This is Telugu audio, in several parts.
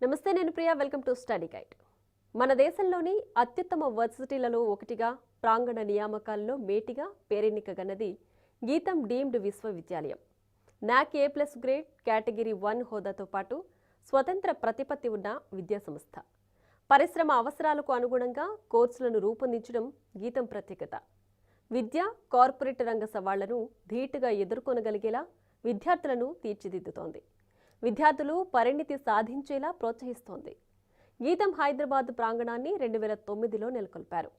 నమస్తే, నేను Priya. Welcome to study guide. మన దేశంలోని అత్యుత్తమ వర్సిటీలలో ఒకటిగా, ప్రాంగణ నియామకాల్లో మేటిగా పేరెన్నికగన్నది గీతం డీమ్డ్ విశ్వవిద్యాలయం. నాక్ A+ గ్రేడ్ కేటగిరీ 1 హోదాతో పాటు స్వతంత్ర ప్రతిపత్తి ఉన్న విద్యాసంస్థ. పరిశ్రమ అవసరాలకు అనుగుణంగా కోర్సులను రూపొందించడం గీతం ప్రత్యేకత. విద్య, కార్పొరేట్ రంగ సవాళ్లను ధీటుగా ఎదుర్కొనగలిగేలా విద్యార్థులను తీర్చిదిద్దుతోంది. విద్యార్థులు పరిణితి సాధించేలా ప్రోత్సహిస్తోంది. గీతం హైదరాబాద్ ప్రాంగణాన్ని 2009లో నెలకొల్పారు.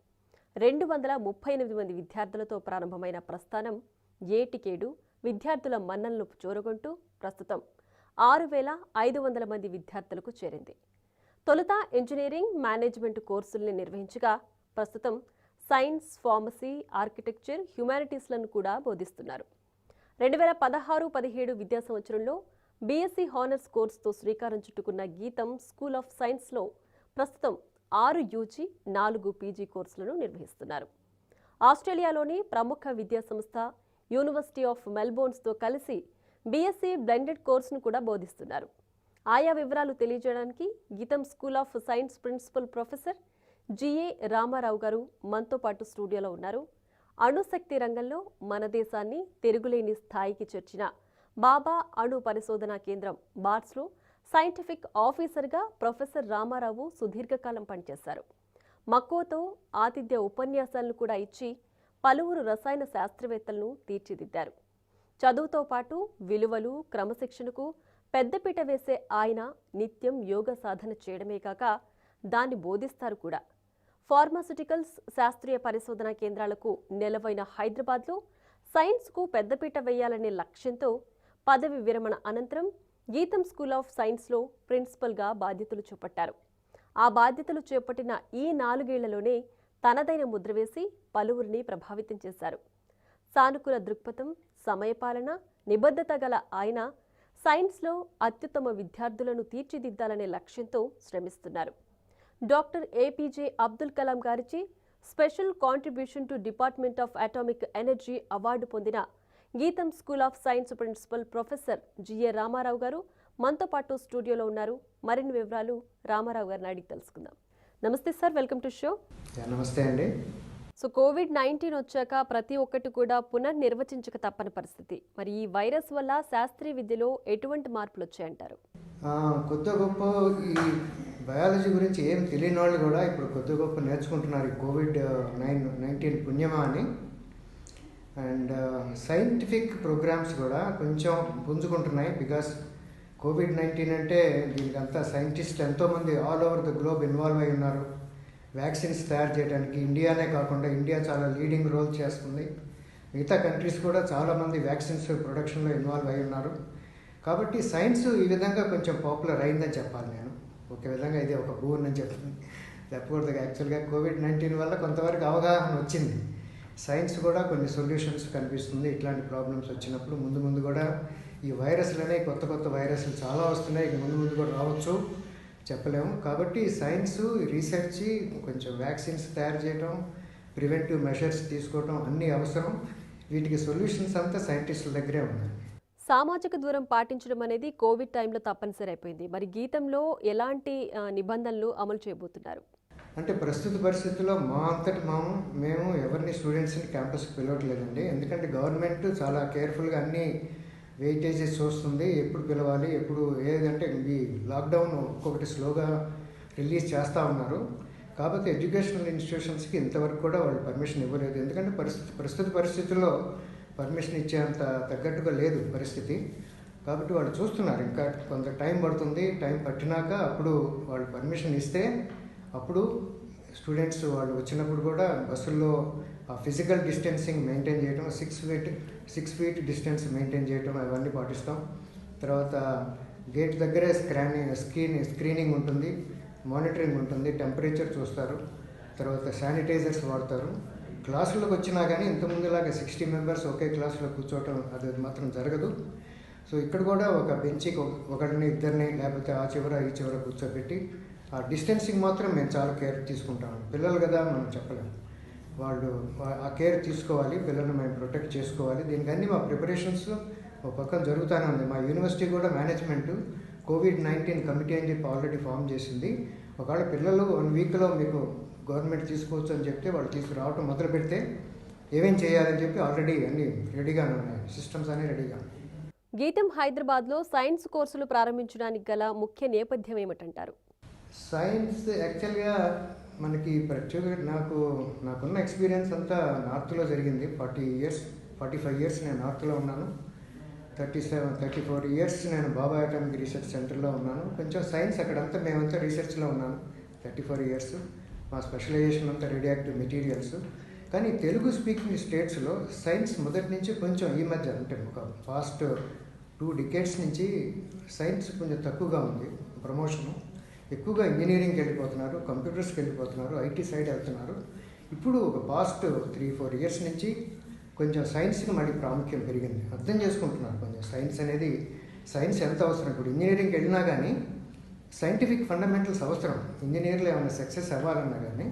238 మంది విద్యార్థులతో ప్రారంభమైన ప్రస్థానం ఏటికేడు విద్యార్థుల మన్ననలు చూరగొంటూ ప్రస్తుతం 6500 మంది విద్యార్థులకు చేరింది. తొలుత ఇంజనీరింగ్, మేనేజ్మెంట్ కోర్సుల్ని నిర్వహించగా ప్రస్తుతం సైన్స్, ఫార్మసీ, ఆర్కిటెక్చర్, హ్యుమానిటీస్లను కూడా బోధిస్తున్నారు. 2016-17 విద్యా సంవత్సరంలో బీఎస్సీ హానర్స్ కోర్సుతో శ్రీకారం చుట్టుకున్న గీతం స్కూల్ ఆఫ్ సైన్స్లో ప్రస్తుతం 6 యూజీ, 4 పీజీ కోర్సులను నిర్వహిస్తున్నారు. ఆస్ట్రేలియాలోని ప్రముఖ విద్యా సంస్థ యూనివర్సిటీ ఆఫ్ మెల్బోర్న్తో కలిసి బీఎస్సీ బ్లెండెడ్ కోర్సును కూడా బోధిస్తున్నారు. ఆయా వివరాలు తెలియజేయడానికి GITAM school of science principal professor GA Ramarao garu మనతో పాటు స్టూడియోలో ఉన్నారు. అణుశక్తి రంగంలో మన దేశాన్ని తిరుగులేని స్థాయికి చేర్చిన బాబా అణు పరిశోధనా కేంద్రం బార్స్లో సైంటిఫిక్ ఆఫీసర్గా ప్రొఫెసర్ రామారావు సుదీర్ఘకాలం పనిచేశారు. మక్కువతో ఆతిథ్య ఉపన్యాసాలను కూడా ఇచ్చి పలువురు రసాయన శాస్త్రవేత్తలను తీర్చిదిద్దారు. చదువుతో పాటు విలువలు, క్రమశిక్షణకు పెద్దపీట వేసే ఆయన నిత్యం యోగ సాధన చేయడమే కాక దాన్ని బోధిస్తారు కూడా. ఫార్మాస్యూటికల్స్ శాస్త్రీయ పరిశోధనా కేంద్రాలకు నెలవైన హైదరాబాద్లో సైన్స్కు పెద్దపీట వేయాలనే లక్ష్యంతో పదవి విరమణ అనంతరం గీతం స్కూల్ ఆఫ్ సైన్స్లో ప్రిన్సిపల్గా బాధ్యతలు చేపట్టారు. ఆ బాధ్యతలు చేపట్టిన ఈ 4 ఏళ్లలోనే తనదైన ముద్ర వేసి పలువురిని ప్రభావితం చేశారు. సానుకూల దృక్పథం, సమయపాలన, నిబద్ధత గల ఆయన సైన్స్లో అత్యుత్తమ విద్యార్థులను తీర్చిదిద్దాలనే లక్ష్యంతో శ్రమిస్తున్నారు. డాక్టర్ ఏపీజే అబ్దుల్ కలాం గారిచే special contribution to department of atomic energy award పొందిన GITAM school of science principal professor GA Ramarao garu మనతో పాటు స్టూడియోలో ఉన్నారు. మరిన్ని వివరాలు రామారావు గారిని అడిగి తెలుసుకుందాం. నమస్తే సార్, వెల్కమ్ టు షో. నమస్తే అండి. సో కోవిడ్-19 వచ్చాక ప్రతి ఒక్కటి కూడా పునర్నిర్వచించక తప్పని పరిస్థితి. మరి ఈ వైరస్ వల్ల శాస్త్రీయ విద్యలో ఎటువంటి మార్పులు వచ్చాయంటారు? కొద్ది గొప్ప ఈ బయాలజీ గురించి ఏం తెలియని వాళ్ళు కూడా ఇప్పుడు కొద్ది గొప్ప నేర్చుకుంటున్నారు ఈ కోవిడ్-19 పుణ్యమా అని. అండ్ సైంటిఫిక్ ప్రోగ్రామ్స్ కూడా కొంచెం పుంజుకుంటున్నాయి. బికాస్ కోవిడ్-19 అంటే దీనికంతా సైంటిస్టులు ఎంతోమంది all over the globe involve అయి ఉన్నారు. వ్యాక్సిన్స్ తయారు చేయడానికి ఇండియానే కాకుండా ఇండియా చాలా లీడింగ్ రోల్ చేస్తుంది. మిగతా కంట్రీస్ కూడా చాలామంది వ్యాక్సిన్స్ ప్రొడక్షన్లో ఇన్వాల్వ్ అయి ఉన్నారు. కాబట్టి సైన్స్ ఈ విధంగా కొంచెం పాపులర్ అయిందని చెప్పాలి నేను. ఒక విధంగా ఇది ఒక బూన్ అని చెప్పకూడదు. యాక్చువల్గా కోవిడ్-19 వల్ల కొంతవరకు అవగాహన వచ్చింది. సైన్స్ కూడా కొన్ని సొల్యూషన్స్ కనిపిస్తుంది. ఇట్లాంటి ప్రాబ్లమ్స్ వచ్చినప్పుడు ముందు కూడా ఈ వైరస్లనే కొత్త వైరస్లు చాలా వస్తున్నాయి. ఇక ముందు కూడా రావచ్చు, చెప్పలేము. కాబట్టి సైన్స్ రీసెర్చ్, కొంచెం వ్యాక్సిన్స్ తయారు చేయడం, ప్రివెంటివ్ మెషర్స్ తీసుకోవడం అన్నీ అవసరం. వీటికి సొల్యూషన్స్ అంతా సైంటిస్టుల దగ్గరే ఉన్నాయి. సామాజిక దూరం పాటించడం అనేది కోవిడ్ టైంలో తప్పనిసరి అయిపోయింది. మరి గీతంలో ఎలాంటి నిబంధనలు అమలు చేయబోతున్నారు? అంటే ప్రస్తుత పరిస్థితుల్లో మా అంతటి మేము ఎవరిని స్టూడెంట్స్ని క్యాంపస్కి పిలవట్లేదండి. ఎందుకంటే గవర్నమెంట్ చాలా కేర్ఫుల్గా అన్ని వెయిటేజెస్ చూస్తుంది. ఎప్పుడు పిలవాలి, ఎప్పుడు ఏదంటే ఈ లాక్డౌన్ ఒక్కొక్కటి స్లోగా రిలీజ్ చేస్తూ ఉన్నారు. కాబట్టి ఎడ్యుకేషనల్ ఇన్స్టిట్యూషన్స్కి ఇంతవరకు కూడా వాళ్ళు పర్మిషన్ ఇవ్వలేదు. ఎందుకంటే ప్రస్తుత పరిస్థితుల్లో పర్మిషన్ ఇచ్చేంత తగ్గట్టుగా లేదు పరిస్థితి. కాబట్టి వాళ్ళు చూస్తున్నారు. ఇంకా కొంత టైం పడుతుంది. టైం పట్టినాక అప్పుడు వాళ్ళు పర్మిషన్ ఇస్తే అప్పుడు స్టూడెంట్స్ వాళ్ళు వచ్చినప్పుడు కూడా బస్సుల్లో ఆ ఫిజికల్ డిస్టెన్సింగ్ మెయింటైన్ చేయడం, 6 ఫీట్ డిస్టెన్స్ మెయింటైన్ చేయడం అవన్నీ పాటిస్తాం. తర్వాత గేట్ దగ్గరే స్క్రీనింగ్ ఉంటుంది, మానిటరింగ్ ఉంటుంది, టెంపరేచర్ చూస్తారు, తర్వాత శానిటైజర్స్ వాడతారు. క్లాసులకు వచ్చినా కానీ ఇంతకుముందులాగా 60 మెంబర్స్ ఒకే క్లాసులో కూర్చోవటం అది మాత్రం జరగదు. సో ఇక్కడ కూడా ఒక బెంచ్కి ఒకరిని, ఇద్దరిని, లేకపోతే ఆ చివర ఈ చివర కూర్చోబెట్టి ఆ డిస్టెన్సింగ్ మాత్రం మేము చాలా కేర్ తీసుకుంటాము. పిల్లలు కదా, మనం చెప్పలేము. వాళ్ళు ఆ కేర్ తీసుకోవాలి, పిల్లల్ని మేము ప్రొటెక్ట్ చేసుకోవాలి. దీనికి అన్ని మా ప్రిపరేషన్స్ ఒక పక్కన జరుగుతూనే ఉంది. మా యూనివర్సిటీ కూడా మేనేజ్మెంట్ COVID-19 కమిటీ అని చెప్పి ఆల్రెడీ ఫామ్ చేసింది. ఒకవేళ పిల్లలు 1 వీక్లో మీకు గవర్నమెంట్ తీసుకోవచ్చు అని చెప్తే వాళ్ళు తీసుకురావటం మొదలు పెడితే ఏమేం చేయాలని చెప్పి ఆల్రెడీ అన్ని రెడీగానే ఉన్నాయి, సిస్టమ్స్ అన్నీ రెడీగా ఉన్నాయి. గీతం హైదరాబాద్లో సైన్స్ కోర్సులు ప్రారంభించడానికి గల ముఖ్య నేపథ్యం ఏమిటంటారు? సైన్స్ యాక్చువల్గా మనకి ప్రత్యేక నాకున్న ఎక్స్పీరియన్స్ అంతా నార్త్లో జరిగింది. 45 ఇయర్స్ నేను నార్త్లో ఉన్నాను. 34 ఇయర్స్ నేను బాబా అటామిక్ రీసెర్చ్ సెంటర్లో ఉన్నాను. కొంచెం సైన్స్ అక్కడంతా మేమంతా రీసెర్చ్లో ఉన్నాను 34 ఇయర్స్. మా స్పెషలైజేషన్ అంతా రేడియాక్టివ్ మెటీరియల్స్. కానీ తెలుగు స్పీకింగ్ స్టేట్స్లో సైన్స్ మొదటి నుంచి కొంచెం ఈ మధ్య అంటే ఒక పాస్ట్ 2 decades నుంచి సైన్స్ కొంచెం తక్కువగా ఉంది ప్రమోషను. ఎక్కువగా ఇంజనీరింగ్కి వెళ్ళిపోతున్నారు, కంప్యూటర్స్కి వెళ్ళిపోతున్నారు, ఐటీ సైడ్ వెళ్తున్నారు. ఇప్పుడు ఒక పాస్ట్ 3-4 ఇయర్స్ నుంచి కొంచెం సైన్స్కి మళ్ళీ ప్రాముఖ్యం పెరిగింది. అర్థం చేసుకుంటున్నారు కొంచెం సైన్స్ ఎంత అవసరం. ఇప్పుడు ఇంజనీరింగ్కి వెళ్ళినా కానీ సైంటిఫిక్ ఫండమెంటల్స్ అవసరం. ఇంజనీర్లు ఏమైనా సక్సెస్ అవ్వాలన్నా కానీ,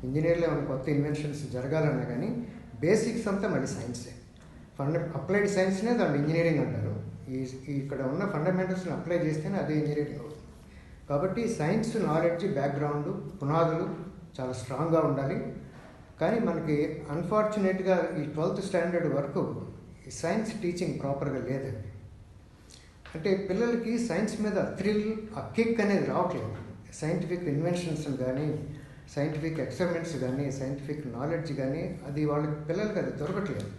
ఇంజనీర్లు ఏమైనా కొత్త ఇన్వెన్షన్స్ జరగాలన్నా కానీ బేసిక్స్ అంతా మళ్ళీ సైన్సే. అప్లైడ్ సైన్స్నే దాన్ని ఇంజనీరింగ్ అంటారు. ఇక్కడ ఉన్న ఫండమెంటల్స్ని అప్లై చేస్తేనే అదే ఇంజనీరింగ్ అవుతుంది. కాబట్టి సైన్స్ నాలెడ్జ్ బ్యాక్గ్రౌండ్ పునాదులు చాలా స్ట్రాంగ్గా ఉండాలి. కానీ మనకి అన్ఫార్చునేట్గా ఈ 12th స్టాండర్డ్ వరకు ఈ సైన్స్ టీచింగ్ ప్రాపర్గా లేదండి. అంటే పిల్లలకి సైన్స్ మీద థ్రిల్, ఆ కిక్ అనేది రావట్లేదు. సైంటిఫిక్ ఇన్వెన్షన్స్ కానీ, సైంటిఫిక్ ఎక్స్పెరిమెంట్స్ కానీ, సైంటిఫిక్ నాలెడ్జ్ కానీ అది పిల్లలకి అది దొరకట్లేదు.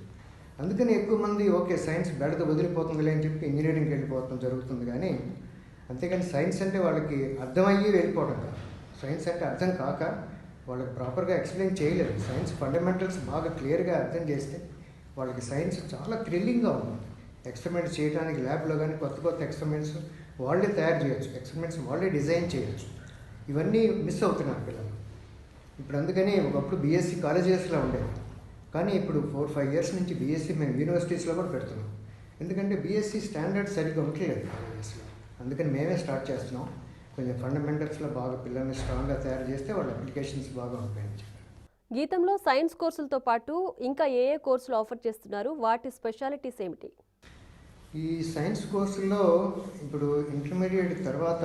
అందుకని ఎక్కువ మంది ఓకే సైన్స్ బెడద వదిలిపోతుందిలే అని చెప్పి ఇంజనీరింగ్కి వెళ్ళిపోవడం జరుగుతుంది. కానీ అంతేగాని సైన్స్ అంటే వాళ్ళకి అర్థమయ్యి వెళ్ళిపోవడం కాదు. సైన్స్ అంటే అర్థం కాక వాళ్ళకి ప్రాపర్గా ఎక్స్ప్లెయిన్ చేయలేదు. సైన్స్ ఫండమెంటల్స్ బాగా క్లియర్గా అర్థం చేస్తే వాళ్ళకి సైన్స్ చాలా థ్రిల్లింగ్గా ఉంటుంది. ఎక్స్పెరిమెంట్స్ చేయడానికి ల్యాబ్లో కానీ కొత్త ఎక్స్పెరిమెంట్స్ వాళ్ళే తయారు చేయొచ్చు, ఎక్స్పెరిమెంట్స్ వాళ్ళే డిజైన్ చేయొచ్చు. ఇవన్నీ మిస్ అవుతున్నారు పిల్లలు. ఇప్పుడు అందుకని ఒకప్పుడు బీఎస్సీ కాలేజెస్లో ఉండేది. కానీ ఇప్పుడు 4-5 ఇయర్స్ నుంచి బీఎస్సీ మేము యూనివర్సిటీస్లో కూడా పెడుతున్నాం. ఎందుకంటే బీఎస్సీ స్టాండర్డ్ సరిగ్గా ఉండట్లేదు కాలేజెస్లో. అందుకని మేమే స్టార్ట్ చేస్తున్నాం. కొంచెం ఫండమెంటల్స్లో బాగా పిల్లల్ని స్ట్రాంగ్గా తయారు చేస్తే వాళ్ళ అప్లికేషన్స్ బాగా ఉంటాయని చెప్పి. గీతంలో సైన్స్ కోర్సులతో పాటు ఇంకా ఏ కోర్సులు ఆఫర్ చేస్తున్నారు? వాటి స్పెషాలిటీస్ ఏమిటి? ఈ సైన్స్ కోర్సుల్లో ఇప్పుడు ఇంటర్మీడియట్ తర్వాత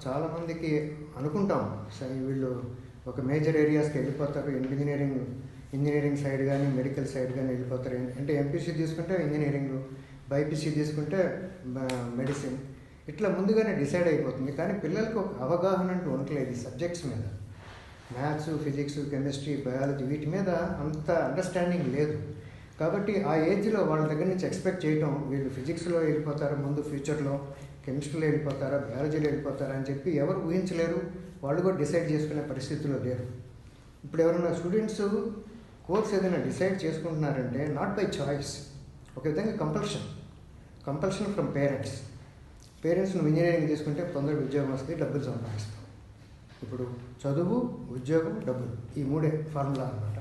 చాలామందికి అనుకుంటాం వీళ్ళు ఒక మేజర్ ఏరియాస్కి వెళ్ళిపోతారు, ఇంజనీరింగ్ సైడ్ కానీ మెడికల్ సైడ్ కానీ వెళ్ళిపోతారు. అంటే ఎంపీసీ తీసుకుంటే ఇంజనీరింగ్, బైపీసీ తీసుకుంటే మెడిసిన్, ఇట్లా ముందుగానే డిసైడ్ అయిపోతుంది. కానీ పిల్లలకు ఒక అవగాహన అంటూ ఉండట్లేదు ఈ సబ్జెక్ట్స్ మీద. మ్యాథ్స్, ఫిజిక్స్, కెమిస్ట్రీ, బయాలజీ వీటి మీద అంత అండర్స్టాండింగ్ లేదు. కాబట్టి ఆ ఏజ్లో వాళ్ళ దగ్గర నుంచి ఎక్స్పెక్ట్ చేయటం వీళ్ళు ఫిజిక్స్లో వెళ్ళిపోతారు ముందు ఫ్యూచర్లో, కెమిస్ట్రీలో వెళ్ళిపోతారా, బయాలజీలో వెళ్ళిపోతారా అని చెప్పి ఎవరు ఊహించలేరు. వాళ్ళు కూడా డిసైడ్ చేసుకునే పరిస్థితిలో లేరు. ఇప్పుడు ఎవరైనా స్టూడెంట్స్ కోర్స్ ఏదైనా డిసైడ్ చేసుకుంటున్నారంటే నాట్ బై చాయిస్, ఒక విధంగా కంపల్షన్ ఫ్రమ్ పేరెంట్స్ నువ్వు ఇంజనీరింగ్ తీసుకుంటే తొందరగా ఉద్యోగం వస్తుంది, డబ్బులు సంపాదిస్తాం. ఇప్పుడు చదువు, ఉద్యోగం, డబ్బులు, ఈ 3 ఫార్ములా అన్నమాట.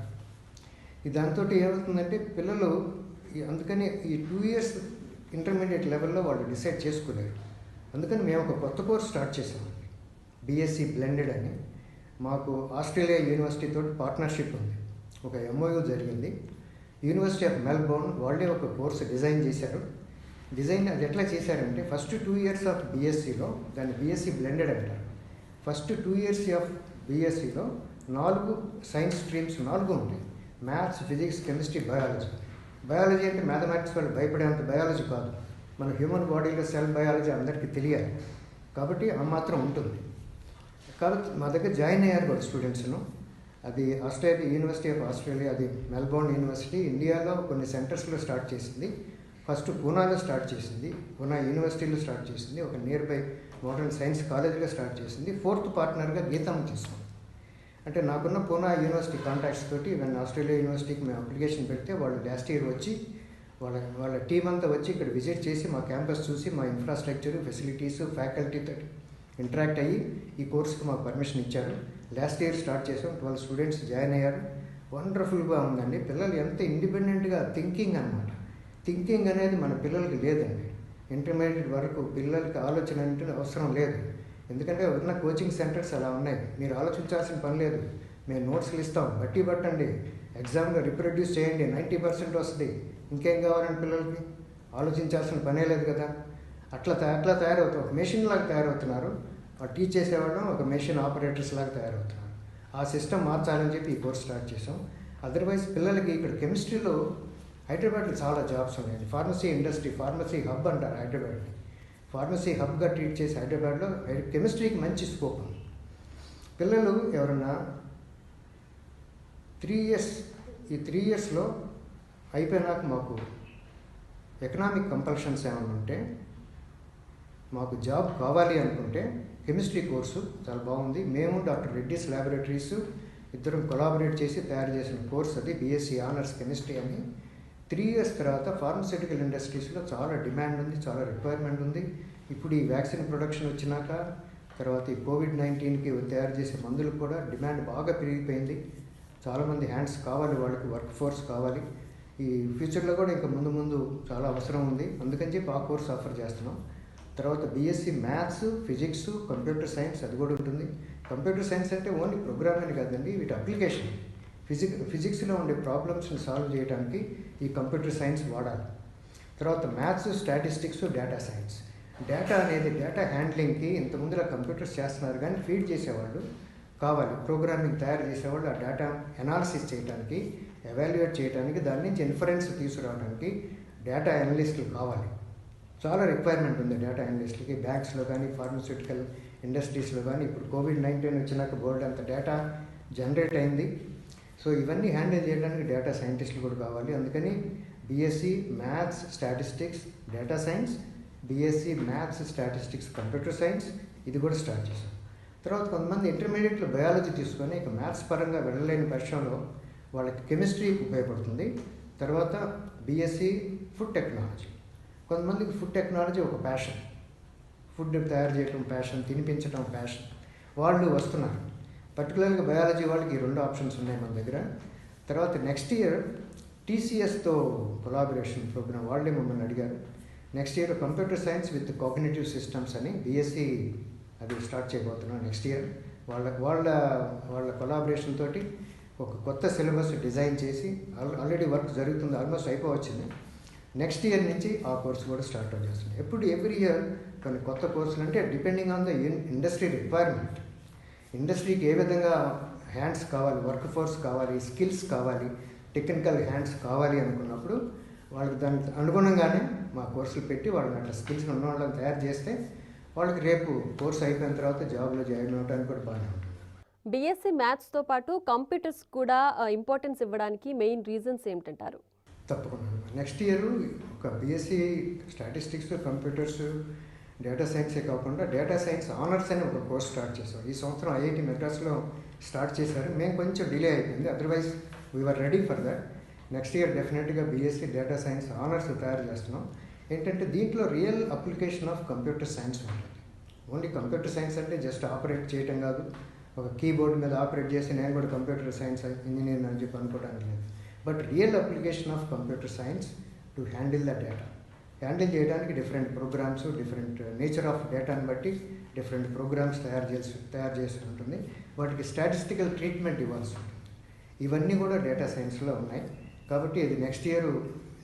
దాంతో ఏమవుతుందంటే పిల్లలు అందుకని ఈ 2 ఇయర్స్ ఇంటర్మీడియట్ లెవెల్లో వాళ్ళు డిసైడ్ చేసుకోలేరు. అందుకని మేము ఒక కొత్త కోర్స్ స్టార్ట్ చేసామండి, బీఎస్సీ బ్లెండెడ్ అని. మాకు ఆస్ట్రేలియా యూనివర్సిటీతో పార్ట్నర్షిప్ ఉంది. ఒక MOU జరిగింది. యూనివర్సిటీ ఆఫ్ మెల్బోర్న్ వాళ్ళే ఒక కోర్సు డిజైన్ చేశారు. అది ఎట్లా చేశారంటే ఫస్ట్ 2 ఇయర్స్ ఆఫ్ బీఎస్సీలో దాన్ని బీఎస్సీ బ్లెండెడ్ అంటారు. ఫస్ట్ 2 ఇయర్స్ ఆఫ్ బీఎస్సీలో 4 సైన్స్ స్ట్రీమ్స్ 4 ఉంటాయి. మ్యాథ్స్, ఫిజిక్స్, కెమిస్ట్రీ, బయాలజీ అంటే మ్యాథమెటిక్స్ వాళ్ళు భయపడేంత బయాలజీ కాదు. మన హ్యూమన్ బాడీలో సెల్ బయాలజీ అందరికీ తెలియాలి కాబట్టి ఆ మాత్రం ఉంటుంది. కాబట్టి మా దగ్గర జాయిన్ అయ్యారు కూడా స్టూడెంట్స్ను. అది యూనివర్సిటీ ఆఫ్ ఆస్ట్రేలియా, అది మెల్బోర్న్ యూనివర్సిటీ ఇండియాలో కొన్ని సెంటర్స్లో స్టార్ట్ చేసింది. ఫస్ట్ పూనాలో స్టార్ట్ చేసింది, పూనా యూనివర్సిటీలో స్టార్ట్ చేసింది, ఒక నియర్ బై మోడర్న్ సైన్స్ కాలేజీలో స్టార్ట్ చేసింది. 4th పార్ట్నర్గా గీతం తీసుకుంది. అంటే నాకున్న పూనా యూనివర్సిటీ కాంటాక్ట్స్ తోటి ఇవన్నీ ఆస్ట్రేలియా యూనివర్సిటీకి మేము అప్లికేషన్ పెడితే వాళ్ళు లాస్ట్ ఇయర్ వచ్చి వాళ్ళ టీం అంతా వచ్చి ఇక్కడ విజిట్ చేసి మా క్యాంపస్ చూసి మా ఇన్ఫ్రాస్ట్రక్చర్, ఫెసిలిటీస్, ఫ్యాకల్టీతో ఇంటరాక్ట్ అయ్యి ఈ కోర్సుకి మాకు పర్మిషన్ ఇచ్చారు. లాస్ట్ ఇయర్ స్టార్ట్ చేసాం. 12 స్టూడెంట్స్ జాయిన్ అయ్యారు. వండర్ఫుల్గా ఉందండి. పిల్లలు ఎంత ఇండిపెండెంట్గా థింకింగ్ అనేది మన పిల్లలకి లేదండి. ఇంటర్మీడియట్ వరకు పిల్లలకి ఆలోచన అంటే అవసరం లేదు. ఎందుకంటే ఉన్న కోచింగ్ సెంటర్స్ అలా ఉన్నాయి. మీరు ఆలోచించాల్సిన పని లేదు. మేము నోట్స్లు ఇస్తాం, బట్టి పట్టండి, ఎగ్జామ్లో రిప్రొడ్యూస్ చేయండి, 90% వస్తుంది, ఇంకేం కావాలండి పిల్లలకి? ఆలోచించాల్సిన పనే లేదు కదా. అట్లా తయారవుతారు, ఒక మెషిన్ లాగా తయారవుతున్నారు. వాళ్ళు టీచ్ చేసేవాళ్ళు ఒక మెషిన్ ఆపరేటర్స్ లాగా తయారవుతున్నారు. ఆ సిస్టమ్ మార్చాలని చెప్పి ఈ కోర్స్ స్టార్ట్ చేసాం. అదర్వైజ్ పిల్లలకి ఇక్కడ కెమిస్ట్రీలో హైదరాబాద్లో చాలా జాబ్స్ ఉన్నాయి. ఫార్మసీ ఇండస్ట్రీ, ఫార్మసీ హబ్ అంటారు హైదరాబాద్ని. ఫార్మసీ హబ్గా ట్రీట్ చేసి హైదరాబాద్లో కెమిస్ట్రీకి మంచి స్కోప్ ఉంది. పిల్లలు ఎవరన్నా 3 ఇయర్స్, ఈ 3 ఇయర్స్లో అయిపోయినాక మాకు ఎకనామిక్ కంపల్షన్స్ ఏమైనా ఉంటే, మాకు జాబ్ కావాలి అనుకుంటే కెమిస్ట్రీ కోర్సు చాలా బాగుంది. మేము డాక్టర్ రెడ్డిస్ ల్యాబొరేటరీస్ ఇద్దరం కొలాబరేట్ చేసి తయారు చేసిన కోర్స్ అది బీఎస్సీ ఆనర్స్ కెమిస్ట్రీ అని. 3 ఇయర్స్ తర్వాత ఫార్మస్యూటికల్ ఇండస్ట్రీస్లో చాలా డిమాండ్ ఉంది, చాలా రిక్వైర్మెంట్ ఉంది. ఇప్పుడు ఈ వ్యాక్సిన్ ప్రొడక్షన్ వచ్చినాక, తర్వాత ఈ కోవిడ్-19కి తయారు చేసే మందులకు కూడా డిమాండ్ బాగా పెరిగిపోయింది. చాలామంది హ్యాండ్స్ కావాలి, వాళ్ళకి వర్క్ ఫోర్స్ కావాలి. ఈ ఫ్యూచర్లో కూడా ఇంకా ముందు చాలా అవసరం ఉంది. అందుకని చెప్పి ఆ కోర్స్ ఆఫర్ చేస్తున్నాం. తర్వాత BSc maths, physics, computer science అది కూడా ఉంటుంది. కంప్యూటర్ సైన్స్ అంటే ఓన్లీ ప్రోగ్రామింగ్ కాదండి, వీటి అప్లికేషన్. ఫిజిక్స్లో ఉండే ప్రాబ్లమ్స్ని సాల్వ్ చేయడానికి ఈ కంప్యూటర్ సైన్స్ వాడాలి. తర్వాత maths, statistics, data science. Data అనేది డేటా హ్యాండ్లింగ్కి ఇంతకుముందులా కంప్యూటర్స్ చేస్తున్నారు, కానీ ఫీడ్ చేసేవాళ్ళు కావాలి. ప్రోగ్రామింగ్ తయారు చేసేవాళ్ళు ఆ డేటా ఎనాలిసిస్ చేయడానికి, ఎవాల్యుయేట్ చేయడానికి, దాని నుంచి ఇన్ఫరెన్స్ తీసుకురావడానికి డేటా అనలిస్టులు కావాలి. చాలా రిక్వైర్మెంట్ ఉంది డేటా అనలిస్టులకి. బ్యాంక్స్లో కానీ, ఫార్మస్యూటికల్ ఇండస్ట్రీస్లో కానీ. ఇప్పుడు కోవిడ్-19 వచ్చినాక బోర్డు అంత డేటా జనరేట్ అయింది. సో ఇవన్నీ హ్యాండిల్ చేయడానికి డేటా సైంటిస్టులు కూడా కావాలి. అందుకని BSc maths, statistics, data science, BSc maths, statistics, computer science ఇది కూడా స్టార్ట్ చేశాం. తర్వాత కొంతమంది ఇంటర్మీడియట్లో బయాలజీ తీసుకొని ఇక మ్యాథ్స్ పరంగా వెళ్ళలేని పక్షంలో వాళ్ళకి కెమిస్ట్రీ ఉపయోగపడుతుంది. తర్వాత బీఎస్సీ ఫుడ్ టెక్నాలజీ. కొంతమందికి ఫుడ్ టెక్నాలజీ ఒక ప్యాషన్, ఫుడ్ తయారు చేయడం ప్యాషన్, తినిపించడం ప్యాషన్, వాళ్ళు వస్తున్నారు. పర్టికులర్గా బయాలజీ వాళ్ళకి ఈ 2 ఆప్షన్స్ ఉన్నాయి మన దగ్గర. తర్వాత నెక్స్ట్ ఇయర్ టీసీఎస్తో కొలాబరేషన్ ప్రోగ్రామ్ వాళ్ళే మమ్మల్ని అడిగారు. Next year computer science with cognitive systems అని బీఎస్సీ అది స్టార్ట్ చేయబోతున్నాం నెక్స్ట్ ఇయర్. వాళ్ళ కొలాబరేషన్ తోటి ఒక కొత్త సిలబస్ డిజైన్ చేసి ఆల్రెడీ వర్క్ జరుగుతుంది, ఆల్మోస్ట్ అయిపోవచ్చింది. నెక్స్ట్ ఇయర్ నుంచి ఆ కోర్సు కూడా స్టార్ట్ చేస్తుంది. ఎవ్రీ ఇయర్ కొన్ని కొత్త కోర్సులు, అంటే depending on the industry requirement. ఇండస్ట్రీకి ఏ విధంగా హ్యాండ్స్ కావాలి, వర్క్ ఫోర్స్ కావాలి, స్కిల్స్ కావాలి, టెక్నికల్ హ్యాండ్స్ కావాలి అనుకున్నప్పుడు వాళ్ళకి దానికి అనుగుణంగానే మా కోర్సులు పెట్టి వాళ్ళని అట్లా స్కిల్స్ ఉన్న వాళ్ళని తయారు చేస్తే వాళ్ళకి రేపు కోర్సు అయిపోయిన తర్వాత జాబ్లో జాయిన్ అవ్వడానికి కూడా బాగానే ఉంటుంది. బీఎస్సీ మ్యాథ్స్తో పాటు కంప్యూటర్స్ కూడా ఇంపార్టెన్స్ ఇవ్వడానికి మెయిన్ రీజన్స్ ఏమిటంటారు? తప్పకుండా నెక్స్ట్ ఇయర్ ఒక బీఎస్సీ స్టాటిస్టిక్స్, కంప్యూటర్స్, డేటా సైన్సే కాకుండా డేటా సైన్స్ ఆనర్స్ అని ఒక కోర్స్ స్టార్ట్ చేసాం. ఈ సంవత్సరం ఐఐటి మెడ్రాస్లో స్టార్ట్ చేశారు. మేము కొంచెం డిలే అయిపోయింది, otherwise we are ready for that. Next year డెఫినెట్గా బీఎస్సీ డేటా సైన్స్ ఆనర్స్ తయారు చేస్తున్నాం. ఏంటంటే దీంట్లో real application of computer science ఉంటుంది. ఓన్లీ కంప్యూటర్ సైన్స్ అంటే జస్ట్ ఆపరేట్ చేయటం కాదు, ఒక కీబోర్డ్ మీద ఆపరేట్ చేసి నేను కూడా కంప్యూటర్ సైన్స్ ఇంజనీర్ అని చెప్పి అనుకోవడానికి లేదు. But real application of computer science to handle the data. Handle చేయడానికి different programs, different nature of డేటాని బట్టి డిఫరెంట్ ప్రోగ్రామ్స్ తయారు చేసి ఉంటుంది. వాటికి స్టాటిస్టికల్ ట్రీట్మెంట్ ఇవ్వాల్సి ఉంటుంది. ఇవన్నీ కూడా డేటా సైన్స్లో ఉన్నాయి. కాబట్టి ఇది నెక్స్ట్ ఇయర్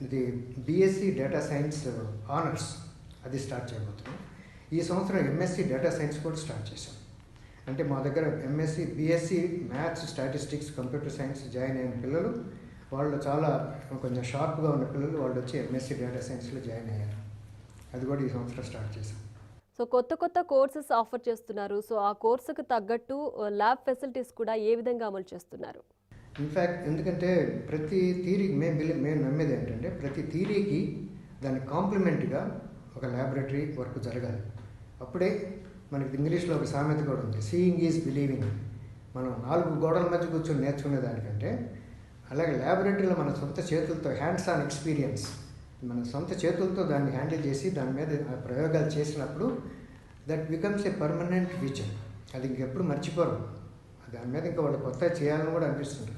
ఇది బీఎస్సీ డేటా సైన్స్ ఆనర్స్ అది స్టార్ట్ చేయబోతున్నాం. ఈ సంవత్సరం ఎంఎస్సీ డేటా సైన్స్ కూడా స్టార్ట్ చేశాం. అంటే మా దగ్గర MSc, BSc maths, statistics, computer science join అయిన పిల్లలు, వాళ్ళు చాలా కొంచెం షార్ప్గా ఉన్న పిల్లలు వాళ్ళు వచ్చి ఎంఎస్సీ డేటా సైన్స్లో జాయిన్ అయ్యారు. అది కూడా ఈ సంవత్సరం స్టార్ట్ చేశాం. సో కొత్త కోర్సెస్ ఆఫర్ చేస్తున్నారు. సో ఆ కోర్సుకు తగ్గట్టు ల్యాబ్ ఫెసిలిటీస్ కూడా ఏ విధంగా అమలు చేస్తున్నారు? ఇన్ఫ్యాక్ట్ ఎందుకంటే ప్రతి థీరీకి మేము నమ్మేది ఏంటంటే ప్రతి థీరీకి దానికి కాంప్లిమెంట్గా ఒక ల్యాబొరేటరీ వర్క్ జరగాలి. అప్పుడే మనకి ఇంగ్లీష్లో ఒక సామెత కూడా ఉంది, సీయింగ్ ఈజ్ బిలీవింగ్. మనం 4 గోడల మధ్య కూర్చొని నేర్చుకునే దానికంటే అలాగే ల్యాబొరేటరీలో మన సొంత చేతులతో హ్యాండ్స్ ఆన్ ఎక్స్పీరియన్స్, మన సొంత చేతులతో దాన్ని హ్యాండిల్ చేసి దాని మీద ప్రయోగాలు చేసినప్పుడు that becomes a permanent feature. అది ఇంకెప్పుడు మర్చిపోరు. దాని మీద ఇంకా వాళ్ళు కొత్త చేయాలని కూడా అనిపిస్తుంది.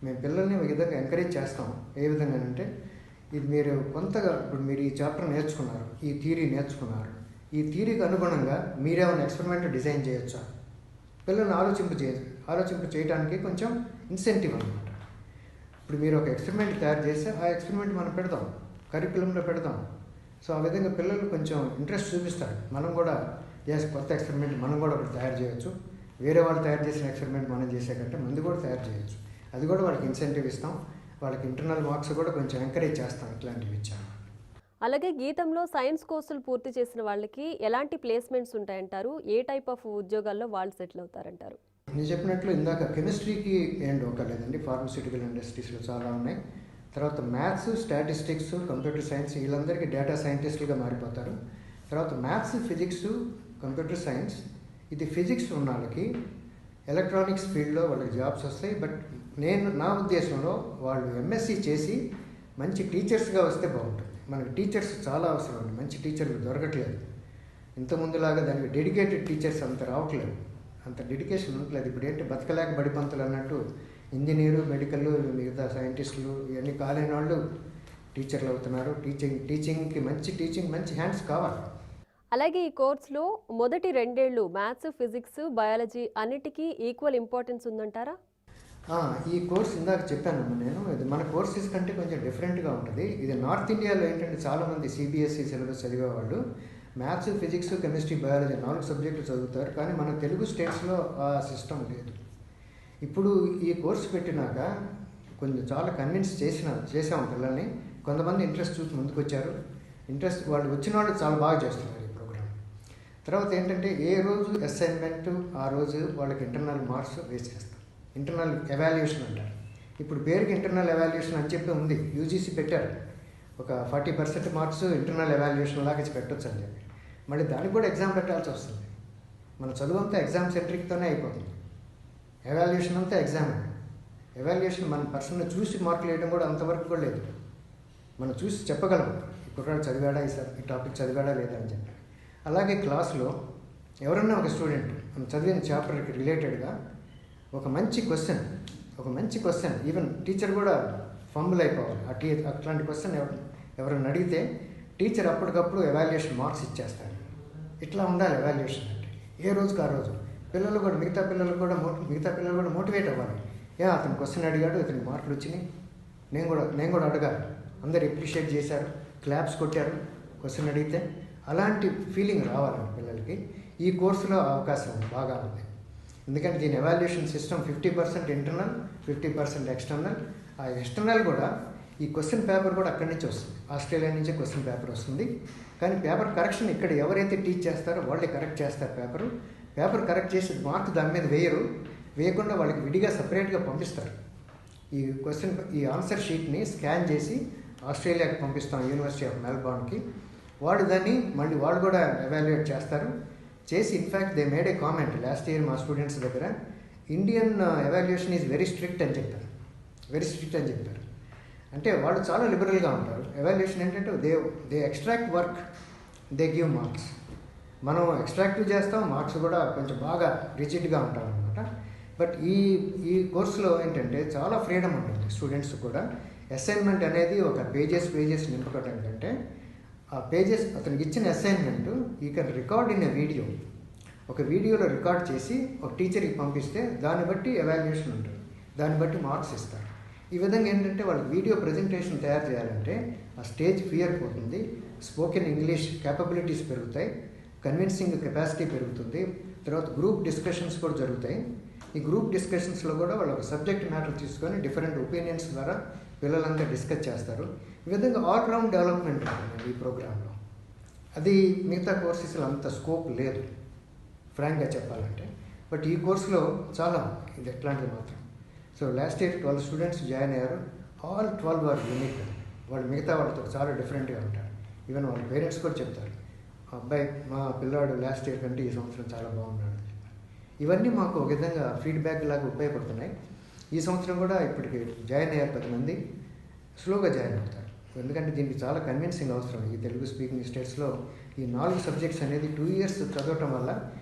మేము పిల్లల్ని ఒక విధంగా ఎంకరేజ్ చేస్తాం. ఏ విధంగా అంటే ఇది మీరు కొంతగా ఇప్పుడు మీరు ఈ చాప్టర్ నేర్చుకున్నారు, ఈ థియరీ నేర్చుకున్నారు, ఈ థియరీకి అనుగుణంగా మీరేమైనా ఎక్స్పెరిమెంట్ డిజైన్ చేయొచ్చా? పిల్లల్ని ఆలోచింపు చేయడానికి కొంచెం ఇన్సెంటివ్ అనమాట. ఇప్పుడు మీరు ఒక ఎక్స్పెరిమెంట్ తయారు చేస్తే ఆ ఎక్స్పెరిమెంట్ మనం పెడదాం, కరికులంలో పెడదాం. సో ఆ విధంగా పిల్లలు కొంచెం ఇంట్రెస్ట్ చూపిస్తారు. మనం కూడా కొత్త ఎక్స్పెరిమెంట్ మనం కూడా ఒకటి తయారు చేయొచ్చు, వేరే వాళ్ళు తయారు చేసిన ఎక్స్పెరిమెంట్ మనం చేసే కంటే మంది కూడా తయారు చేయొచ్చు. అది కూడా వాళ్ళకి ఇన్సెంటివ్ ఇస్తాం, వాళ్ళకి ఇంటర్నల్ మార్క్స్ కూడా కొంచెం ఎంకరేజ్ చేస్తాం, ఇట్లాంటివి ఇచ్చాము. అలాగే గీతంలో సైన్స్ కోర్సులు పూర్తి చేసిన వాళ్ళకి ఎలాంటి ప్లేస్మెంట్స్ ఉంటాయంటారు? ఏ టైప్ ఆఫ్ ఉద్యోగాల్లో వాళ్ళు సెటిల్ అవుతారంటారు? నేను చెప్పినట్లు ఇందాక కెమిస్ట్రీకి ఏం డోకలేదండి, ఫార్మస్యూటికల్ ఇండస్ట్రీస్లో చాలా ఉన్నాయి. తర్వాత మ్యాథ్స్, స్టాటిస్టిక్స్, కంప్యూటర్ సైన్స్ వీళ్ళందరికీ డేటా సైంటిస్టులుగా మారిపోతారు. తర్వాత మ్యాథ్స్, ఫిజిక్స్, కంప్యూటర్ సైన్స్, ఇది ఫిజిక్స్ ఉన్న వాళ్ళకి ఎలక్ట్రానిక్స్ ఫీల్డ్లో వాళ్ళకి జాబ్స్ వస్తాయి. బట్ నా ఉద్దేశంలో వాళ్ళు ఎంఎస్సి చేసి మంచి టీచర్స్గా వస్తే బాగుంటుంది. మనకి టీచర్స్ చాలా అవసరం అండి, మంచి టీచర్లు దొరకట్లేదు. ఇంతకుముందులాగా దానికి డెడికేటెడ్ టీచర్స్ అంత రావట్లేదు, అంత డెడికేషన్ ఉండట్లేదు. ఇప్పుడు ఏంటి బతకలేక బడిపంతులు అన్నట్టు ఇంజనీరు, మెడికల్, మిగతా సైంటిస్టులు ఇవన్నీ కాలేని వాళ్ళు టీచర్లు అవుతున్నారు. టీచింగ్కి మంచి హ్యాండ్స్ కావాలి. అలాగే ఈ కోర్సులో మొదటి 2 ఏళ్ళు మ్యాథ్స్, ఫిజిక్స్, బయాలజీ అన్నిటికీ ఈక్వల్ ఇంపార్టెన్స్ ఉందంటారా? ఈ కోర్స్ ఇందాక చెప్పానమ్మా నేను, ఇది మన కోర్సెస్ కంటే కొంచెం డిఫరెంట్గా ఉంటుంది. ఇది నార్త్ ఇండియాలో ఏంటంటే చాలామంది సిబిఎస్ఈ సిలబస్ చదివేవాళ్ళు మ్యాథ్స్, ఫిజిక్స్, కెమిస్ట్రీ, బయాలజీ 4 సబ్జెక్టులు చదువుతారు. కానీ మన తెలుగు స్టేట్స్లో ఆ సిస్టమ్ లేదు. ఇప్పుడు ఈ కోర్సు పెట్టినాక కొంచెం చాలా కన్విన్స్ చేసాము పిల్లల్ని. కొంతమంది ఇంట్రెస్ట్ చూసి ముందుకు వచ్చారు. వాళ్ళు వచ్చిన వాళ్ళు చాలా బాగా చేస్తున్నారు ఈ ప్రోగ్రామ్. తర్వాత ఏంటంటే ఏ రోజు అసైన్మెంట్ ఆ రోజు వాళ్ళకి ఇంటర్నల్ మార్క్స్ వేసేస్తాం. ఇంటర్నల్ ఎవాల్యుయేషన్ అంటారు. ఇప్పుడు పేరుకి ఇంటర్నల్ ఎవాల్యుయేషన్ అని చెప్పి ఉంది, యూజీసీ పెట్టారు. ఒక 40% మార్క్స్ ఇంటర్నల్ ఎవాల్యుయేషన్ లాగా పెట్టొచ్చు అని చెప్పి. మళ్ళీ దానికి కూడా ఎగ్జామ్ పెట్టాల్సి వస్తుంది. మన చదువు అంతా ఎగ్జామ్ సెంట్రిక్తోనే అయిపోతుంది. ఎవాల్యుయేషన్ అంతా ఎగ్జామ్. ఎవాల్యుయేషన్ మన పర్సన్ని చూసి మార్కులు వేయడం కూడా అంతవరకు కూడా లేదు. మనం చూసి చెప్పగలం కుర్రాడు చదివాడా, ఈ టాపిక్ చదివాడా లేదా అని చెప్పి. అలాగే క్లాస్లో ఎవరన్నా ఒక స్టూడెంట్ మనం చదివిన చాప్టర్కి రిలేటెడ్గా ఒక మంచి క్వశ్చన్ ఈవెన్ టీచర్ కూడా ఫంబుల్ అయిపోవాలి. అట్లాంటి క్వశ్చన్ ఎవరైనా అడిగితే టీచర్ అప్పటికప్పుడు ఎవాల్యుయేషన్ మార్క్స్ ఇచ్చేస్తారు. ఇట్లా ఉండాలి ఎవాల్యుయేషన్ అంటే. ఏ రోజుకి ఆ రోజు మిగతా పిల్లలు కూడా మోటివేట్ అవ్వాలి. అతను క్వశ్చన్ అడిగాడు, ఇతనికి మార్కులు వచ్చినాయి, నేను కూడా అడగాలి. అందరు అప్రిషియేట్ చేశారు, క్లాప్స్ కొట్టారు క్వశ్చన్ అడిగితే. అలాంటి ఫీలింగ్ రావాలండి పిల్లలకి. ఈ కోర్సులో అవకాశం బాగా ఉంది. ఎందుకంటే దీని ఎవాల్యుయేషన్ సిస్టమ్ 50% ఇంటర్నల్, 50% ఎక్స్టర్నల్. ఆ ఎక్స్టర్నల్ కూడా ఈ క్వశ్చన్ పేపర్ కూడా అక్కడి నుంచి వస్తుంది, ఆస్ట్రేలియా నుంచే క్వశ్చన్ పేపర్ వస్తుంది. కానీ పేపర్ కరెక్షన్ ఇక్కడ ఎవరైతే టీచ్ చేస్తారో వాళ్ళే కరెక్ట్ చేస్తారు. పేపర్ కరెక్ట్ చేసి మార్క్ దాని మీద వేయకుండా వాళ్ళకి విడిగా సపరేట్గా పంపిస్తారు. ఈ ఆన్సర్ షీట్ని స్కాన్ చేసి ఆస్ట్రేలియాకి పంపిస్తాం, యూనివర్సిటీ ఆఫ్ మెల్బోర్న్కి. వాళ్ళు కూడా ఎవాల్యుయేట్ చేస్తారు. చేసి in fact they made A comment last year మా స్టూడెంట్స్ దగ్గర, Indian evaluation is very strict అని చెప్పారు. అంటే వాళ్ళు చాలా లిబరల్గా ఉంటారు. ఎవాల్యుయేషన్ ఏంటంటే they extract work, they give marks. మనం ఎక్స్ట్రాక్టివ్ చేస్తాం, మార్క్స్ కూడా కొంచెం బాగా రిజిడ్గా ఉంటాం అనమాట. బట్ ఈ కోర్సులో ఏంటంటే చాలా ఫ్రీడమ్ ఉంటుంది స్టూడెంట్స్ కూడా. అసైన్మెంట్ అనేది ఒక పేజెస్ నింపుకోవడం కంటే ఆ పేజెస్ అతనికి ఇచ్చిన అసైన్మెంట్ ఈ can record in a video. ఒక వీడియోలో రికార్డ్ చేసి ఒక టీచర్కి పంపిస్తే దాన్ని బట్టి ఎవాల్యుయేషన్ ఉంటుంది, దాన్ని బట్టి మార్క్స్ ఇస్తారు. ఈ విధంగా ఏంటంటే వాళ్ళకి వీడియో ప్రజెంటేషన్ తయారు చేయాలంటే ఆ స్టేజ్ ఫియర్ పోతుంది, స్పోకెన్ ఇంగ్లీష్ క్యాపబిలిటీస్ పెరుగుతాయి, కన్విన్సింగ్ కెపాసిటీ పెరుగుతుంది. తర్వాత గ్రూప్ డిస్కషన్స్ కూడా జరుగుతాయి. ఈ గ్రూప్ డిస్కషన్స్లో కూడా వాళ్ళు ఒక సబ్జెక్ట్ మ్యాటర్ తీసుకొని డిఫరెంట్ ఒపీనియన్స్ ద్వారా పిల్లలంతా డిస్కస్ చేస్తారు. ఈ విధంగా ఆల్రౌండ్ డెవలప్మెంట్ ఉంటుంది ఈ ప్రోగ్రాంలో. అది మిగతా కోర్సెస్లో అంత స్కోప్ లేదు ఫ్రాంక్గా చెప్పాలంటే. బట్ ఈ కోర్సులో చాలా ఇది ఎట్లాంటిది మాత్రం. So last year 12 students join అయ్యారు. All 12 are unique. వాళ్ళు మిగతా వాళ్ళతో చాలా డిఫరెంట్గా ఉంటారు. ఈవెన్ వాళ్ళ పేరెంట్స్ కూడా చెప్తారు, అబ్బాయి మా పిల్లాడు లాస్ట్ ఇయర్ కంటే ఈ సంవత్సరం చాలా బాగున్నాడు. ఇవన్నీ మాకు ఒక విధంగా ఫీడ్బ్యాక్ లాగా ఉపయోగపడుతున్నాయి. ఈ సంవత్సరం కూడా ఇప్పటికి జాయిన్ అయ్యారు 10 మంది. స్లోగా జాయిన్ అవుతారు, ఎందుకంటే దీనికి చాలా కన్విన్సింగ్ అవసరం. ఈ తెలుగు స్పీకింగ్ స్టేట్స్లో ఈ 4 సబ్జెక్ట్స్ అనేది 2 years చదవటం వల్ల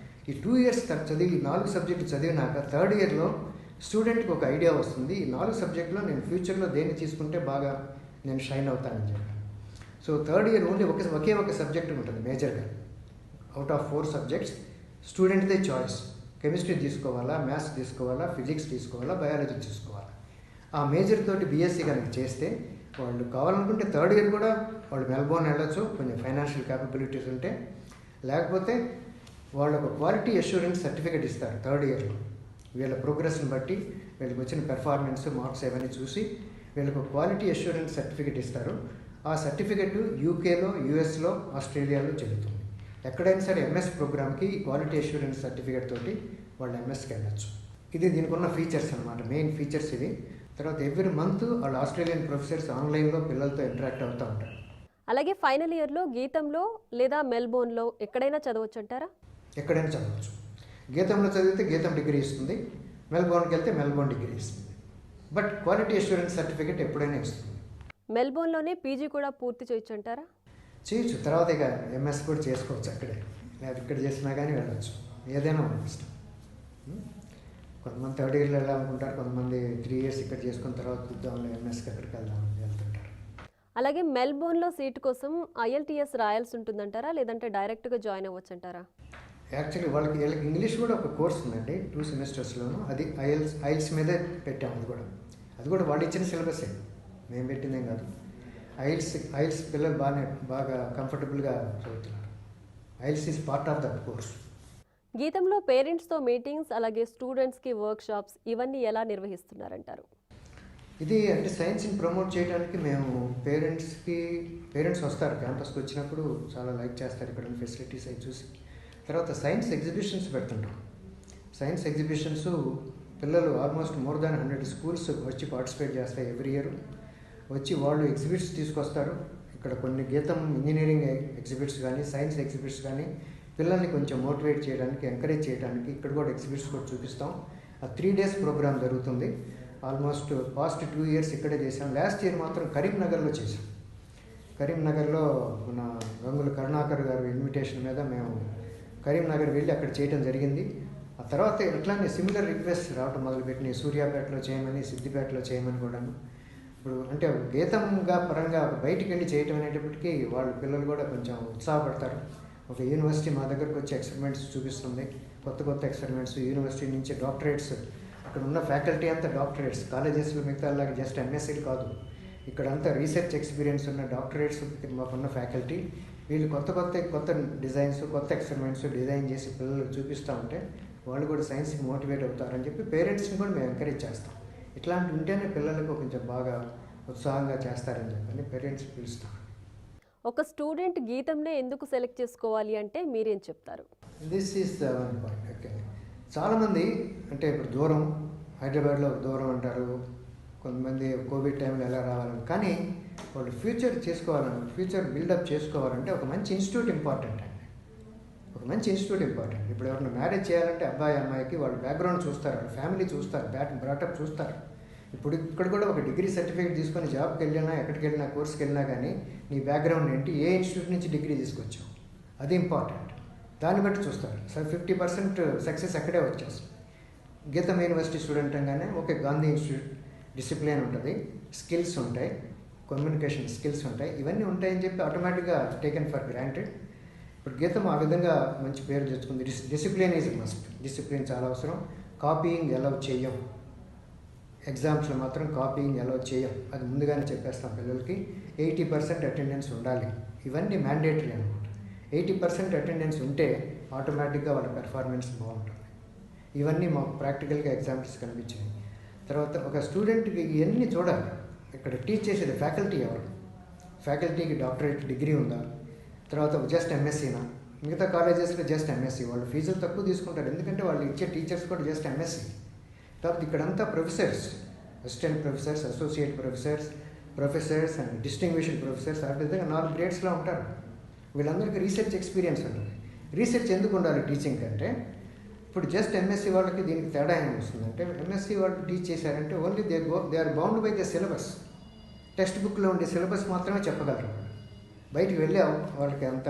ఈ 2 years చదివి 4 సబ్జెక్టులు చదివినాక 3rd yearలో స్టూడెంట్కి ఒక ఐడియా వస్తుంది, ఈ 4 సబ్జెక్టులో నేను ఫ్యూచర్లో దేన్ని తీసుకుంటే బాగా నేను షైన్ అవుతానని చెప్పాను. సో 3rd year ఓన్లీ ఒకే ఒక సబ్జెక్ట్ ఉంటుంది మేజర్గా. అవుట్ ఆఫ్ 4 సబ్జెక్ట్స్ స్టూడెంట్దే చాయిస్. కెమిస్ట్రీ తీసుకోవాలా, మ్యాథ్స్ తీసుకోవాలా, ఫిజిక్స్ తీసుకోవాలా, బయాలజీ తీసుకోవాలా. ఆ మేజర్ తోటి బీఎస్సీ కనుక చేస్తే వాళ్ళు కావాలనుకుంటే థర్డ్ ఇయర్ కూడా వాళ్ళు మెల్బోర్న్ వెళ్ళొచ్చు, కొంచెం ఫైనాన్షియల్ క్యాపబిలిటీస్ ఉంటే. లేకపోతే వాళ్ళు ఒక క్వాలిటీ అష్యూరెన్స్ సర్టిఫికేట్ ఇస్తారు థర్డ్ ఇయర్లో. వీళ్ళ ప్రోగ్రెస్ని బట్టి వీళ్ళకి వచ్చిన పెర్ఫార్మెన్స్ మార్క్స్ అవన్నీ చూసి వీళ్ళకి ఒక క్వాలిటీ అష్యూరెన్స్ సర్టిఫికేట్ ఇస్తారు. ఆ సర్టిఫికేట్ యూకేలో, యూఎస్లో, ఆస్ట్రేలియాలో చెల్లుతుంది. ఎక్కడైనా సరే ఎంఎస్ ప్రోగ్రామ్కి క్వాలిటీ అష్యూరెన్స్ సర్టిఫికేట్ తోటి వాళ్ళు ఎంఎస్కి వెళ్ళచ్చు. ఇది దీనికి ఉన్న ఫీచర్స్ అనమాట, మెయిన్ ఫీచర్స్ ఇవి. తర్వాత ఎవ్రీ మంత్ వాళ్ళు ఆస్ట్రేలియన్ ప్రొఫెసర్స్ ఆన్లైన్లో పిల్లలతో ఇంటరాక్ట్ అవుతూ ఉంటారు. అలాగే ఫైనల్ ఇయర్లో గీతంలో లేదా మెల్బోర్న్లో ఎక్కడైనా చదవచ్చు అంటారా? ఎక్కడైనా చదవచ్చు. గీతంలో చదివితే గీతం డిగ్రీ ఇస్తుంది, మెల్బోర్న్కి వెళ్తే మెల్బోర్న్ డిగ్రీ ఇస్తుంది. బట్ క్వాలిటీ అష్యూరెన్స్ సర్టిఫికేట్ ఎప్పుడైనా ఇస్తుంది. మెల్బోర్న్లోనే పీజీ కూడా పూర్తి చేయొచ్చు అంటారా? చేయొచ్చు. తర్వాత ఇక ఎంఎస్ కూడా చేసుకోవచ్చు అక్కడే, లేదా ఇక్కడ చేసినా కానీ వెళ్ళచ్చు. ఏదైనా మన ఇష్టం. కొంతమంది థర్డ్ ఇయర్లో వెళ్ళాలనుకుంటారు, కొంతమంది 3 years ఇక్కడ చేసుకున్న తర్వాత చూద్దాంలో ఎంఎస్కి ఎక్కడికి వెళ్తుంటారు. అలాగే మెల్బోర్న్లో సీటు కోసం ఐఎల్టీఎస్ రాయాల్సి ఉంటుందంటారా, లేదంటే డైరెక్ట్గా జాయిన్ అవ్వచ్చు అంటారా? యాక్చువల్లీ వీళ్ళకి ఇంగ్లీష్ కూడా ఒక కోర్స్ ఉందండి 2 సెమిస్టర్స్లోనూ. అది ఐఎల్స్ మీదే పెట్టాము. అది కూడా వాళ్ళు ఇచ్చిన సిలబసే, మేము పెట్టిందేం కాదు. ఐఎల్స్ పిల్లలు బాగా కంఫర్టబుల్గా చదువుతున్నారు. IELTS is part of that course. గీతంలో పేరెంట్స్తో మీటింగ్స్, అలాగే స్టూడెంట్స్కి వర్క్ షాప్స్ ఇవన్నీ ఎలా నిర్వహిస్తున్నారంటారు? ఇది అంటే సైన్స్ని ప్రమోట్ చేయడానికి మేము పేరెంట్స్ వస్తారు, క్యాంపస్కి వచ్చినప్పుడు చాలా లైక్ చేస్తారు ఇక్కడ ఉన్న ఫెసిలిటీస్ అవి చూసి. తర్వాత సైన్స్ ఎగ్జిబిషన్స్ పెడుతుంటాం. సైన్స్ ఎగ్జిబిషన్స్ పిల్లలు ఆల్మోస్ట్ మోర్ దాన్ 100 schools వచ్చి పార్టిసిపేట్ చేస్తాయి ఎవ్రీ ఇయర్. వచ్చి వాళ్ళు ఎగ్జిబిట్స్ తీసుకొస్తారు. ఇక్కడ కొన్ని గీతం ఇంజనీరింగ్ ఎగ్జిబిట్స్ కానీ, సైన్స్ ఎగ్జిబిట్స్ కానీ పిల్లల్ని కొంచెం మోటివేట్ చేయడానికి, ఎంకరేజ్ చేయడానికి ఇక్కడ కూడా ఎగ్జిబిట్స్ కూడా చూపిస్తాం. ఆ 3 days ప్రోగ్రామ్ జరుగుతుంది. ఆల్మోస్ట్ పాస్ట్ 2 years ఇక్కడే చేసాం. లాస్ట్ ఇయర్ మాత్రం కరీంనగర్లో చేసాం. కరీంనగర్లో మన గంగుల కరుణాకర్ గారి ఇన్విటేషన్ మీద మేము కరీంనగర్ వెళ్ళి అక్కడ చేయడం జరిగింది. ఆ తర్వాత ఇట్లానే సిమిలర్ రిక్వెస్ట్ రావడం మొదలుపెట్టినాయి. సూర్యాపేటలో చేయమని, సిద్దిపేటలో చేయమని కూడాను. ఇప్పుడు అంటే గీతంగా పరంగా బయటికి వెళ్ళి చేయటం అనేటప్పటికీ వాళ్ళు పిల్లలు కూడా కొంచెం ఉత్సాహపడతారు. ఒక యూనివర్సిటీ మా దగ్గరకు వచ్చి ఎక్స్పెరిమెంట్స్ చూపిస్తుంది, కొత్త ఎక్స్పెరిమెంట్స్. యూనివర్సిటీ నుంచి డాక్టరేట్స్, అక్కడ ఉన్న ఫ్యాకల్టీ అంతా డాక్టరేట్స్. కాలేజెస్లో మిగతాలాగా జస్ట్ ఎంఎస్సీలు కాదు, ఇక్కడంతా రీసెర్చ్ ఎక్స్పీరియన్స్ ఉన్న డాక్టరేట్స్ మాకున్న ఫ్యాకల్టీ. వీళ్ళు కొత్త డిజైన్స్, కొత్త ఎక్స్పెరిమెంట్స్ డిజైన్ చేసి పిల్లలకు చూపిస్తూ ఉంటే వాళ్ళు కూడా సైన్స్కి మోటివేట్ అవుతారని చెప్పి పేరెంట్స్ని కూడా మేము ఎంకరేజ్ చేస్తాం. ఇట్లాంటి ఉంటేనే పిల్లలకు కొంచెం బాగా ఉత్సాహంగా చేస్తారని చెప్పని పేరెంట్స్ పిలుస్తాం. ఒక స్టూడెంట్ గీతంనే ఎందుకు సెలెక్ట్ చేసుకోవాలి అంటే మీరేం చెప్తారు? This is the one point. Okay, చాలామంది అంటే ఇప్పుడు దూరం, హైదరాబాద్లో దూరం అంటారు, కొంతమంది కోవిడ్ టైంలో ఎలా రావాలని. కానీ వాళ్ళు ఫ్యూచర్ బిల్డప్ చేసుకోవాలంటే ఒక మంచి ఇన్స్టిట్యూట్ ఇంపార్టెంట్ అండి. ఒక మంచి ఇన్స్టిట్యూట్ ఇంపార్టెంట్. ఇప్పుడు ఎవరైనా మ్యారేజ్ చేయాలంటే అబ్బాయి అమ్మాయికి వాళ్ళ బ్యాక్గ్రౌండ్ చూస్తారు, వాళ్ళ ఫ్యామిలీ చూస్తారు, బ్రాటప్ చూస్తారు. ఇప్పుడు ఇక్కడ కూడా ఒక డిగ్రీ సర్టిఫికేట్ తీసుకొని జాబ్కి వెళ్ళినా, ఎక్కడికి వెళ్ళినా, కోర్స్కి వెళ్ళినా కానీ నీ బ్యాక్గ్రౌండ్ ఏంటి, ఏ ఇన్స్టిట్యూట్ నుంచి డిగ్రీ తీసుకొచ్చావు, అది ఇంపార్టెంట్. దాన్ని బట్టి చూస్తారు. సో 50% సక్సెస్ అక్కడే వచ్చేస్తుంది. గీతం యూనివర్సిటీ స్టూడెంట్ అనగానే ఓకే, గాంధీ ఇన్స్టిట్యూట్ డిసిప్లిన్ ఉంటుంది, స్కిల్స్ ఉంటాయి, కమ్యూనికేషన్ స్కిల్స్ ఉంటాయి, ఇవన్నీ ఉంటాయని చెప్పి ఆటోమేటిక్గా టేకెన్ ఫర్ గ్రాంటెడ్. ఇప్పుడు గీతం ఆ విధంగా మంచి పేరు తెచ్చుకుంది. Discipline is must. డిసిప్లిన్ చాలా అవసరం. కాపీయింగ్ అలౌ చేయం, ఎగ్జామ్స్లో మాత్రం కాపీయింగ్ అలౌ చేయం, అది ముందుగానే చెప్పేస్తాం పిల్లలకి. 80% అటెండెన్స్ ఉండాలి, ఇవన్నీ మ్యాండేటరీ అనమాట. 80% అటెండెన్స్ ఉంటే ఆటోమేటిక్గా వాళ్ళ పెర్ఫార్మెన్స్ బాగుంటుంది. ఇవన్నీ మాకు ప్రాక్టికల్గా ఎగ్జాంపుల్స్ కనిపించాయి. తర్వాత ఒక స్టూడెంట్కి ఇవన్నీ చూడాలి. ఇక్కడ టీచ్ చేసేది ఫ్యాకల్టీ ఎవరు, ఫ్యాకల్టీకి డాక్టరేట్ డిగ్రీ ఉందా, తర్వాత జస్ట్ ఎంఎస్సీనా. మిగతా కాలేజెస్లో జస్ట్ ఎంఎస్సీ, వాళ్ళు ఫీజులు తక్కువ తీసుకుంటారు, ఎందుకంటే వాళ్ళు ఇచ్చే టీచర్స్ కూడా జస్ట్ ఎంఎస్సీ. తర్వాత ఇక్కడంతా professors, assistant professors, associate professors and distinguished professors, ఆ విధంగా 4 grades ఉంటారు. వీళ్ళందరికీ రీసెర్చ్ ఎక్స్పీరియన్స్ ఉంటుంది. రీసెర్చ్ ఎందుకు ఉండాలి టీచింగ్ కంటే? ఇప్పుడు జస్ట్ ఎంఎస్సీ వాళ్ళకి దీనికి తేడా ఏమి వస్తుందంటే, ఎంఎస్సీ వాళ్ళు టీచ్ చేశారంటే only they are bound by the syllabus. Text బుక్లో ఉండే సిలబస్ మాత్రమే చెప్పగలరు. బయటికి వెళ్ళి వాళ్ళకి అంత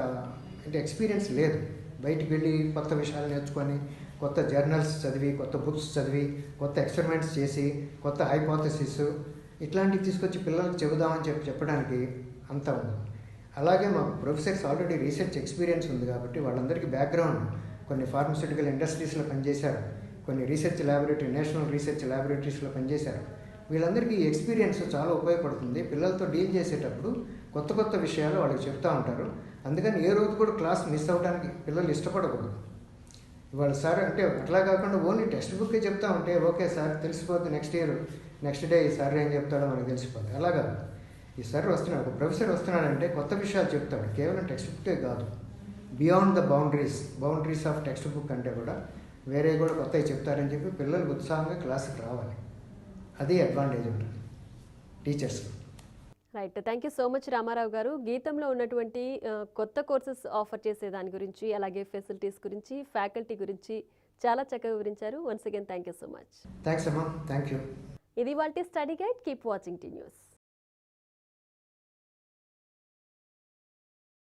అంటే ఎక్స్పీరియన్స్ లేదు. బయటికి వెళ్ళి కొత్త విషయాలు నేర్చుకొని, కొత్త జర్నల్స్ చదివి, కొత్త బుక్స్ చదివి, కొత్త ఎక్స్పెరిమెంట్స్ చేసి, కొత్త హైపోథసిస్ ఇట్లాంటివి తీసుకొచ్చి పిల్లలకు చెబుదామని చెప్పడానికి అంత ఉంది. అలాగే మా ప్రొఫెసర్స్ ఆల్రెడీ రీసెర్చ్ ఎక్స్పీరియన్స్ ఉంది కాబట్టి వాళ్ళందరికీ బ్యాక్గ్రౌండ్, కొన్ని ఫార్మస్యూటికల్ ఇండస్ట్రీస్లో పనిచేశారు, కొన్ని రీసెర్చ్ ల్యాబొరేటరీ, నేషనల్ రీసెర్చ్ ల్యాబొరేటరీస్లో పనిచేశారు. వీళ్ళందరికీ ఈ ఎక్స్పీరియన్స్ చాలా ఉపయోగపడుతుంది. పిల్లలతో డీల్ చేసేటప్పుడు కొత్త కొత్త విషయాలు వాళ్ళకి చెప్తూ ఉంటారు. అందుకని ఏ రోజు కూడా క్లాస్ మిస్ అవ్వడానికి పిల్లలు ఇష్టపడకూడదు. ఇవాళ సార్ అంటే అట్లా కాకుండా ఓన్లీ టెక్స్ట్ బుక్కే చెప్తా ఉంటే ఓకే సార్ తెలిసిపోద్ది, నెక్స్ట్ డే ఈ సార్ ఏం చెప్తాడో మనకు తెలిసిపోద్ది. అలాగా ఈ సార్ వస్తున్నాడు, ఒక ప్రొఫెసర్ వస్తున్నాడంటే కొత్త విషయాలు చెప్తాడు. కేవలం టెక్స్ట్ బుక్కే కాదు, beyond the boundaries of text book అంటే కూడా వేరే కూడా కొత్తవి చెప్తారని చెప్పి పిల్లలకు ఉత్సాహంగా క్లాస్కి రావాలి. అది అడ్వాంటేజ్ ఉంటుంది teachers. Right, thank you so much Ramarao garu. గీతంలో ఉన్నటువంటి కొత్త కోర్సెస్ ఆఫర్ చేసే దాని గురించి, అలాగే ఫెసిలిటీస్ గురించి, ఫ్యాకల్టీ గురించి చాలా చక్కగా వివరించారు. Once again thank you so much. Thanks అమ్మా, థ్యాంక్ యూ. ఇది వాటి study guide. Keep watching tea news.